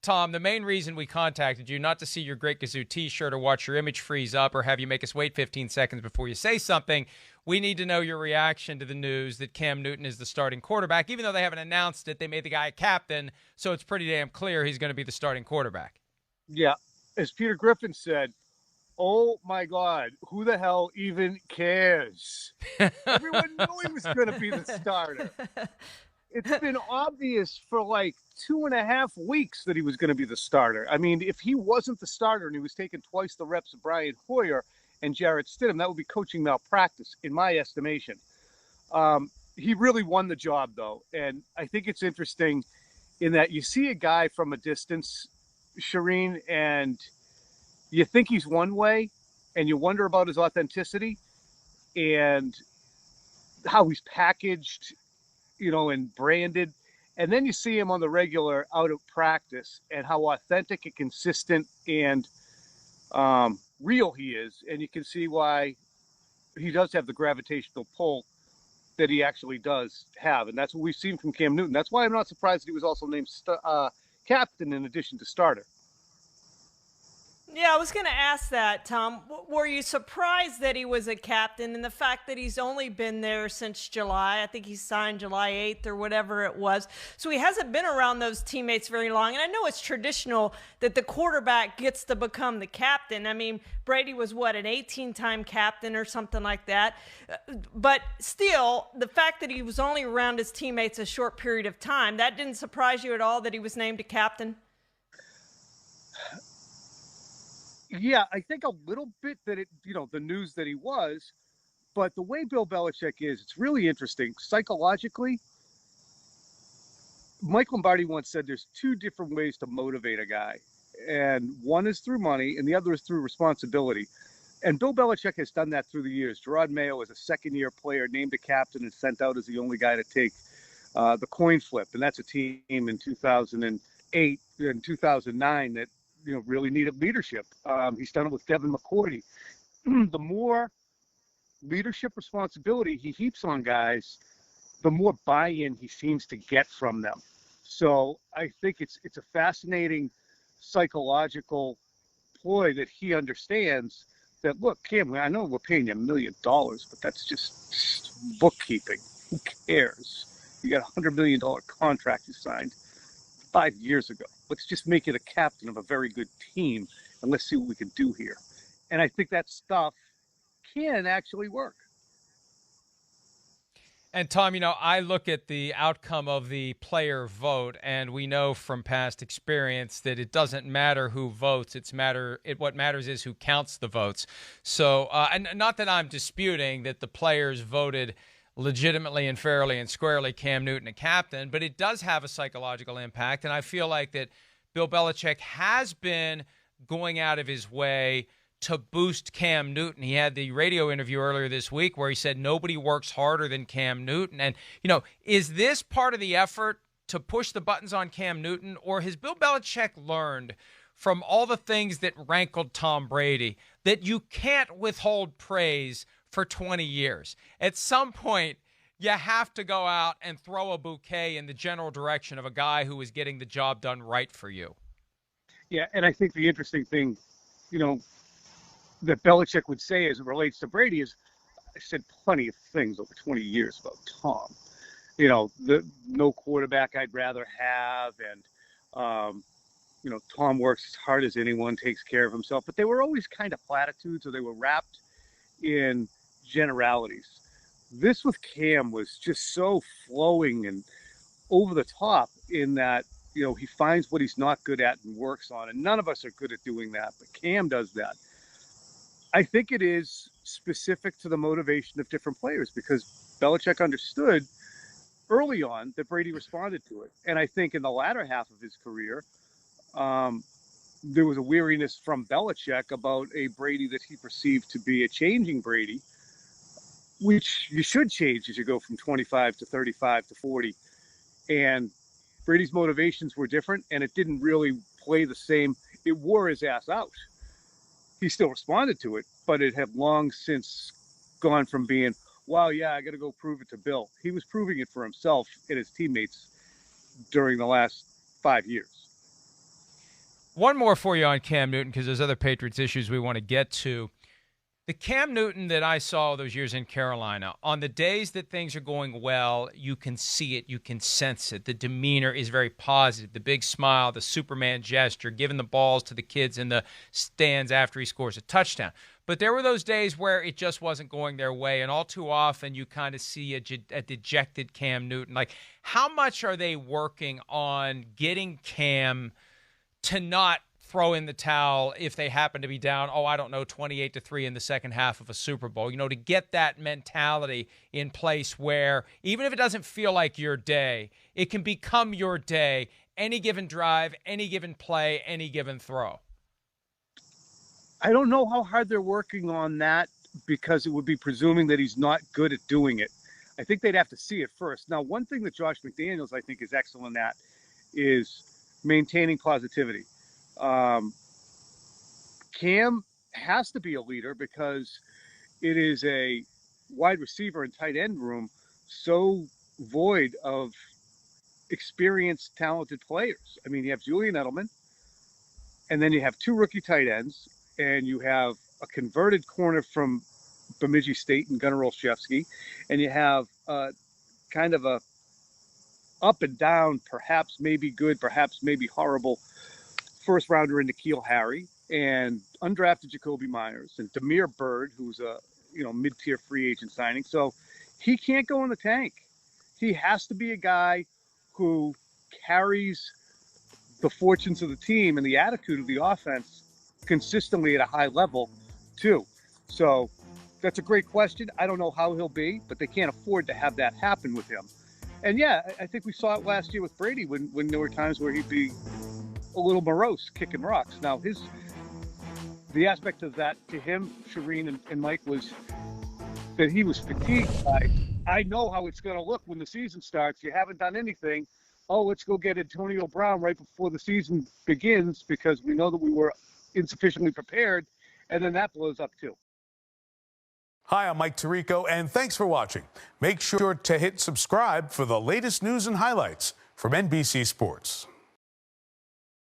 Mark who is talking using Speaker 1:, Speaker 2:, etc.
Speaker 1: Tom, the main reason we contacted you, not to see your Great Gazoo t-shirt or watch your image freeze up or have you make us wait 15 seconds before you say something. We need to know your reaction to the news that Cam Newton is the starting quarterback. Even though they haven't announced it, they made the guy a captain, so it's pretty damn clear he's going to be the starting quarterback.
Speaker 2: Yeah. As Peter Griffin said, oh my God, who the hell even cares? Everyone knew he was going to be the starter. It's been obvious for like 2.5 weeks that he was going to be the starter. I mean, if he wasn't the starter and he was taking twice the reps of Brian Hoyer and Jarrett Stidham, that would be coaching malpractice, in my estimation. He really won the job, though. And I think it's interesting in that you see a guy from a distance, Shireen, and you think he's one way and you wonder about his authenticity and how he's packaged, and branded. And then you see him on the regular out of practice and how authentic and consistent and real he is. And you can see why he does have the gravitational pull that he actually does have. And that's what we've seen from Cam Newton. That's why I'm not surprised that he was also named captain in addition to starter.
Speaker 3: Yeah, I was going to ask that, Tom. Were you surprised that he was a captain and the fact that he's only been there since July? I think he signed July 8th or whatever it was. So he hasn't been around those teammates very long. And I know it's traditional that the quarterback gets to become the captain. I mean, Brady was what, an 18-time captain or something like that. But still, the fact that he was only around his teammates a short period of time, that didn't surprise you at all that he was named a captain?
Speaker 2: Yeah, I think a little bit that the news that he was, but the way Bill Belichick is, it's really interesting. Psychologically, Mike Lombardi once said there's two different ways to motivate a guy. And one is through money and the other is through responsibility. And Bill Belichick has done that through the years. Gerard Mayo was a second-year player, named a captain and sent out as the only guy to take the coin flip. And that's a team in 2008 and 2009 that really needed leadership. He's done it with Devin McCourty. The more leadership responsibility he heaps on guys, the more buy-in he seems to get from them. So I think it's a fascinating psychological ploy that he understands that, look, Cam, I know we're paying you $1 million, but that's just bookkeeping. Who cares? You got a $100 million contract you signed 5 years ago. Let's just make it a captain of a very good team, and let's see what we can do here. And I think that stuff can actually work.
Speaker 1: And Tom, I look at the outcome of the player vote, and we know from past experience that it doesn't matter who votes. What matters is who counts the votes. So, and not that I'm disputing that the players voted legitimately and fairly and squarely Cam Newton a captain, but it does have a psychological impact. And I feel like that Bill Belichick has been going out of his way to boost Cam Newton. He had the radio interview earlier this week where he said nobody works harder than Cam Newton. And, is this part of the effort to push the buttons on Cam Newton, or has Bill Belichick learned from all the things that rankled Tom Brady that you can't withhold praise for 20 years? At some point, you have to go out and throw a bouquet in the general direction of a guy who is getting the job done right for you.
Speaker 2: Yeah, and I think the interesting thing, that Belichick would say as it relates to Brady is, I said plenty of things over 20 years about Tom. The no quarterback I'd rather have, and Tom works as hard as anyone, takes care of himself. But they were always kind of platitudes, or they were wrapped in generalities. This with Cam was just so flowing and over the top in that, he finds what he's not good at and works on. And none of us are good at doing that, but Cam does that. I think it is specific to the motivation of different players because Belichick understood early on that Brady responded to it. And I think in the latter half of his career, there was a weariness from Belichick about a Brady that he perceived to be a changing Brady, which you should change as you go from 25 to 35 to 40. And Brady's motivations were different, and it didn't really play the same. It wore his ass out. He still responded to it, but it had long since gone from being, wow, yeah, I got to go prove it to Bill. He was proving it for himself and his teammates during the last 5 years.
Speaker 1: One more for you on Cam Newton, because there's other Patriots issues we want to get to. The Cam Newton that I saw those years in Carolina, on the days that things are going well, you can see it, you can sense it. The demeanor is very positive. The big smile, the Superman gesture, giving the balls to the kids in the stands after he scores a touchdown. But there were those days where it just wasn't going their way, and all too often you kind of see a dejected Cam Newton. Like, how much are they working on getting Cam to not throw in the towel if they happen to be down, 28-3 in the second half of a Super Bowl, to get that mentality in place where even if it doesn't feel like your day, it can become your day, any given drive, any given play, any given throw?
Speaker 2: I don't know how hard they're working on that, because it would be presuming that he's not good at doing it. I think they'd have to see it first. Now, one thing that Josh McDaniels, I think, is excellent at is maintaining positivity. Cam has to be a leader because it is a wide receiver and tight end room so void of experienced, talented players. I mean, you have Julian Edelman, and then you have two rookie tight ends, and you have a converted corner from Bemidji State and Gunnar Olszewski, and you have kind of a up and down, perhaps maybe good, perhaps maybe horrible first rounder in N'Keal Harry, and undrafted Jacoby Myers, and Demir Bird, who's a mid-tier free agent signing. So he can't go in the tank. He has to be a guy who carries the fortunes of the team and the attitude of the offense consistently at a high level too. So that's a great question. I don't know how he'll be, but they can't afford to have that happen with him. And yeah, I think we saw it last year with Brady when there were times where he'd be a little morose, kicking rocks. Now, the aspect of that to him, Shireen and Mike, was that he was fatigued by, I know how it's going to look when the season starts. You haven't done anything. Oh, let's go get Antonio Brown right before the season begins because we know that we were insufficiently prepared, and then that blows up too.
Speaker 4: Hi, I'm Mike Tirico, and thanks for watching. Make sure to hit subscribe for the latest news and highlights from NBC Sports.